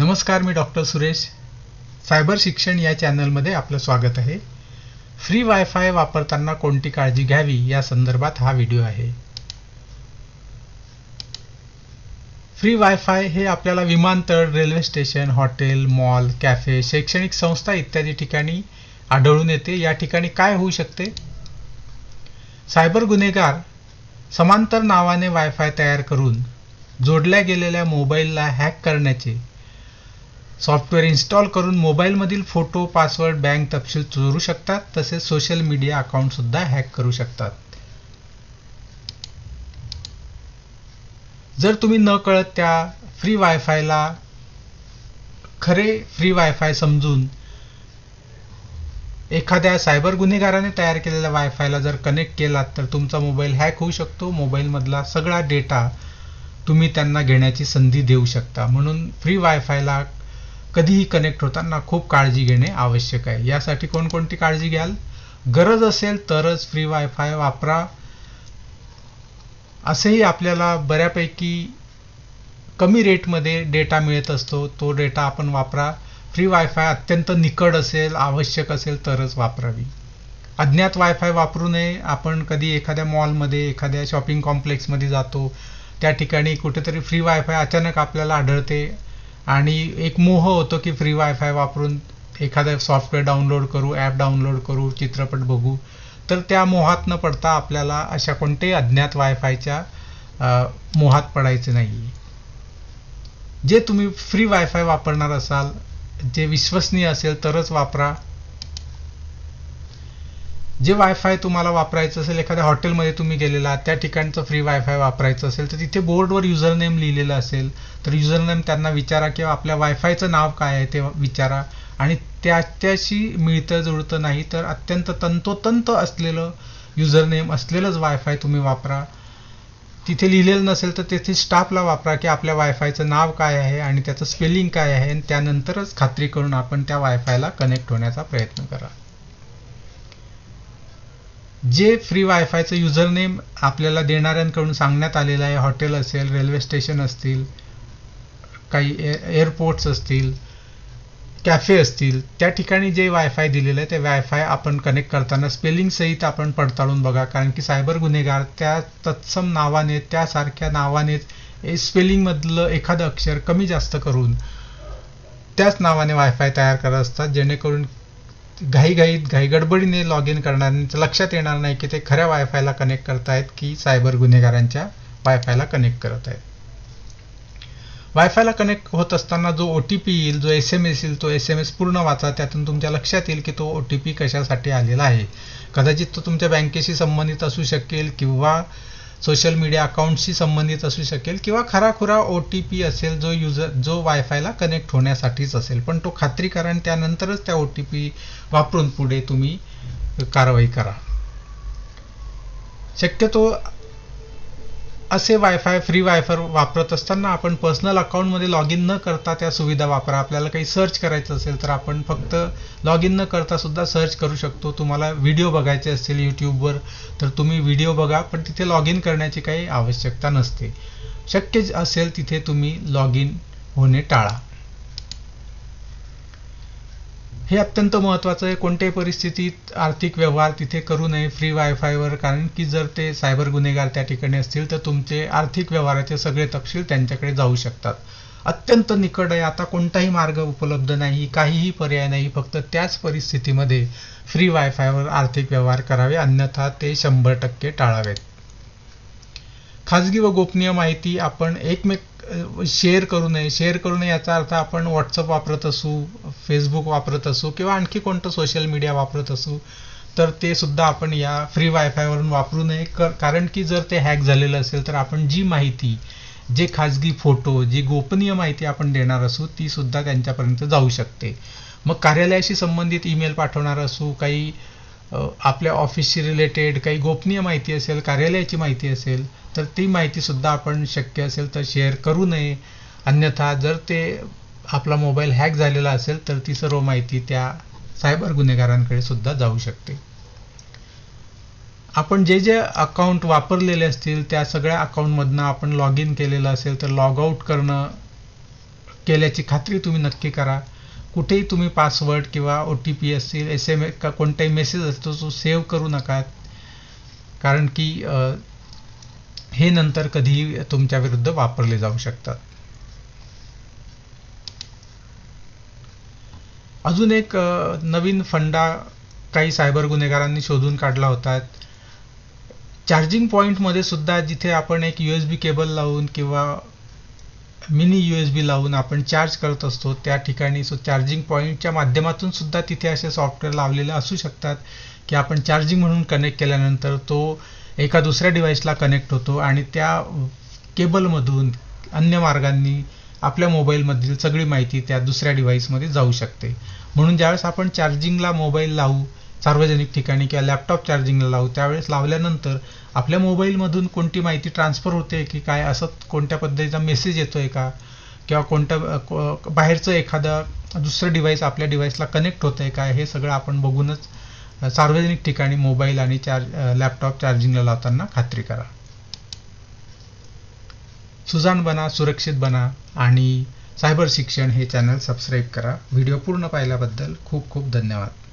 नमस्कार, मी doctor Suresh. Cyber शिक्षण या चॅनलमध्ये आपलं स्वागत आहे. फ्री वायफाय वापरताना कोणती काळजी घ्यावी या संदर्भात हा व्हिडिओ आहे. फ्री वायफाय हे आपल्याला विमानतळ, railway station, hotel, mall, cafe, शैक्षणिक संस्था इत्यादी ठिकाणी आढळून येते. या ठिकाणी काय होऊ शकते? सायबर गुन्हेगार समांतर नावाने वायफाय तयार करून जोडल्या गेलेल्या मोबाईलला हॅक करण्याचे, सॉफ्टवेअर इन्स्टॉल करून मोबाईलमधील फोटो, पासवर्ड, बँक तपशील चोरू शकतात. तसेच सोशल मीडिया अकाउंट सुद्धा हॅक करू शकतात. जर तुम्ही न कळत त्या फ्री वायफायला खरे फ्री वायफाय समजून एखाद्या सायबर गुन्हेगाराने तयार केलेल्या वायफायला जर कनेक्ट केलात तर तुमचा मोबाईल हॅक होऊ शकतो. मोबाईलमधला सगळा डेटा तुम्ही त्यांना घेण्याची संधी देऊ शकता. म्हणून फ्री वायफायला कधीही कनेक्ट होताना खूप काळजी घेणे आवश्यक आहे. यासाठी कोणकोणती काळजी घ्याल? गरज असेल तरच फ्री वायफाय वापरा. असेही आपल्याला बऱ्यापैकी कमी रेटमध्ये डेटा मिळत असतो, तो डेटा आपण वापरा. फ्री वायफाय अत्यंत निकड असेल, आवश्यक असेल तरच वापरावी. अज्ञात वायफाय वापरू नये. आपण कधी एखाद्या मॉलमध्ये, एखाद्या शॉपिंग कॉम्प्लेक्समध्ये जातो, त्या ठिकाणी कुठेतरी फ्री वायफाय अचानक आपल्याला आढळते आणि एक मोह होतो की फ्री वायफाय वापरून एखादं सॉफ्टवेअर डाउनलोड करू, ॲप डाउनलोड करू, चित्रपट बघू. तर त्या मोहात न पडता आपल्याला अशा कोणत्याही अज्ञात वायफायच्या मोहात पडायचे नाही. जे तुम्ही फ्री वायफाय वापरणार असाल, जे विश्वसनीय असेल तरच वापरा. जे वायफाय तुम्हाला वापरायचं असेल, एखाद्या हॉटेलमध्ये तुम्ही गेलेला, त्या ठिकाणचं फ्री वायफाय वापरायचं असेल तर तिथे बोर्डवर युजर नेम लिहिलेलं असेल तर युजर नेम त्यांना विचारा किंवा आपल्या वायफायचं नाव काय आहे ते विचारा. आणि त्याच्याशी मिळतं जुळतं नाही तर अत्यंत तंतोतंत असलेलं युजर नेम असलेलंच वायफाय तुम्ही वापरा. तिथे लिहिलेलं नसेल तर तेथे स्टाफला वापरा की आपल्या वायफायचं नाव काय आहे आणि त्याचं स्पेलिंग काय आहे, आणि त्यानंतरच खात्री करून आपण त्या वायफायला कनेक्ट होण्याचा प्रयत्न करा. जे फ्री वायफायचं युजर नेम आपल्याला देणाऱ्यांकडून सांगण्यात आलेलं आहे, हॉटेल असेल, रेल्वे स्टेशन असतील, काही एअरपोर्ट्स असतील, कॅफे असतील, त्या ठिकाणी जे वायफाय दिलेलं आहे ते वायफाय आपण कनेक्ट करताना स्पेलिंग सहित आपण पडताळून बघा. कारण की सायबर गुन्हेगार त्या तत्सम नावाने, त्यासारख्या नावानेच स्पेलिंगमधलं एखादं अक्षर कमी जास्त करून त्याच नावाने वायफाय तयार करत असतात, जेणेकरून गडबडीने लॉग इन करणाऱ्यांच्या लक्षात येणार नाही की ते खऱ्या वायफायला कनेक्ट करतायत की सायबर गुन्हेगारांच्या वायफायला कनेक्ट करत आहेत. वायफायला कनेक्ट होत असताना जो OTP येईल, जो SMS येईल, तो SMS पूर्ण वाचा. त्यातून तुमच्या लक्षात येईल की तो OTP कशासाठी आलेला आहे. कदाचित तो तुमच्या बँकेशी संबंधित असू शकेल किंवा सोशल मीडिया अकाउंटशी संबंधित असू शकेल किंवा खराखुरा OTP असेल जो वायफायला कनेक्ट होण्यासाठीच असेल. पण तो खात्री करा आणि त्यानंतरच त्या OTP वापरून पुढे तुम्ही कारवाई करा. शक्यतो असे वायफाय, फ्री वायफाय वापरत असताना आपण पर्सनल अकाउंटमध्ये लॉग इन न करता त्या सुविधा वापरा. आपल्याला काही सर्च करायचं असेल तर आपण फक्त लॉग इन न करता सुद्धा सर्च करू शकतो. तुम्हाला व्हिडिओ बघायचे असतील यूट्यूबवर तर तुम्ही व्हिडिओ बघा, पण तिथे लॉग इन करण्याची काही आवश्यकता नसते. शक्य असेल तिथे तुम्ही लॉग इन होणे टाळा. हे अत्यंत महत्त्वाचं आहे. कोणत्याही परिस्थितीत आर्थिक व्यवहार तिथे करू नये फ्री वायफायवर, कारण की जर ते सायबर गुन्हेगार त्या ठिकाणी असतील तर तुमचे आर्थिक व्यवहाराचे सगळे तपशील त्यांच्याकडे जाऊ शकतात. अत्यंत निकड आहे. आता कोणताही मार्ग उपलब्ध नाही, काहीही पर्याय नाही. फक्त त्याच परिस्थितीमध्ये फ्री वायफायवर आर्थिक व्यवहार करावे, अन्यथा ते 100% टाळावेत. खाजगी व गोपनीय माहिती आपण शेअर करू नये याचा अर्थ आपण व्हॉट्सअप वापरत असू, फेसबुक वापरत असू किंवा आणखी कोणतं सोशल मीडिया वापरत असू तर ते सुद्धा आपण या फ्री वायफायवरून वापरू नये. कारण की जर ते हॅक झालेलं असेल तर आपण जी माहिती, जे खाजगी फोटो, जी गोपनीय माहिती आपण देणार असू ती सुद्धा त्यांच्यापर्यंत जाऊ शकते. मग कार्यालयाशी संबंधित ईमेल पाठवणार असू, काही आपल्या ऑफिसशी रिलेटेड काही गोपनीय माहिती असेल, कार्यालयाची माहिती असेल तर ती माहिती सुद्धा आपण शक्य असेल तर शेअर करू नये. अन्यथा जर ते आपला मोबाईल हॅक झालेला असेल तर ती सर्व माहिती त्या सायबर गुन्हेगारांकडे सुद्धा जाऊ शकते. आपण जे अकाउंट वापरलेले असतील त्या सगळ्या अकाउंटमधनं आपण लॉग इन केलेलं असेल तर लॉग आउट करणं केल्याची खात्री तुम्ही नक्की करा. कुठेही तुम्ही पासवर्ड किंवा OTP असेल, SMS का कोणताही मेसेज असतो तो सेव्ह करू नका, कारण की हे नंतर कधीही तुमच्या विरुद्ध वापरले जाऊ शकतात. अजून एक नवीन फंडा काही सायबर गुन्हेगारांनी शोधून काढला होता. चार्जिंग पॉईंटमध्ये सुद्धा जिथे आपण एक USB केबल लावून किंवा मिनी USB लावून आपण चार्ज करत असतो, त्या ठिकाणी चार्जिंग पॉईंटच्या माध्यमातून सुद्धा तिथे असे सॉफ्टवेअर लावलेले असू शकतात की आपण चार्जिंग म्हणून कनेक्ट केल्यानंतर तो एका दुसऱ्या डिव्हाइसला कनेक्ट होतो आणि त्या केबलमधून अन्य मार्गांनी आपल्या मोबाईलमधील सगळी माहिती त्या दुसऱ्या डिव्हाइसमध्ये जाऊ शकते. म्हणून ज्यावेळेस आपण चार्जिंगला मोबाईल लावू सार्वजनिक ठिकाणी किंवा लॅपटॉप चार्जिंगला लावू, त्यावेळेस लावल्यानंतर आपल्या मोबाईलमधून कोणती माहिती ट्रान्सफर होते की काय, असं कोणत्या पद्धतीचा मेसेज येतोय का, किंवा कोणत्या बाहेरचं एखादा दुसरं डिव्हाइस आपल्या डिव्हाइसला कनेक्ट होतंय का, हे सगळं आपण बघूनच सार्वजनिक ठिकाणी मोबाईल आणि लॅपटॉप चार्जिंगला लावताना खात्री करा. सुजाण बना, सुरक्षित बना आणि सायबर शिक्षण हे चॅनल सबस्क्राईब करा. व्हिडिओ पूर्ण पाहिल्याबद्दल खूप खूप धन्यवाद.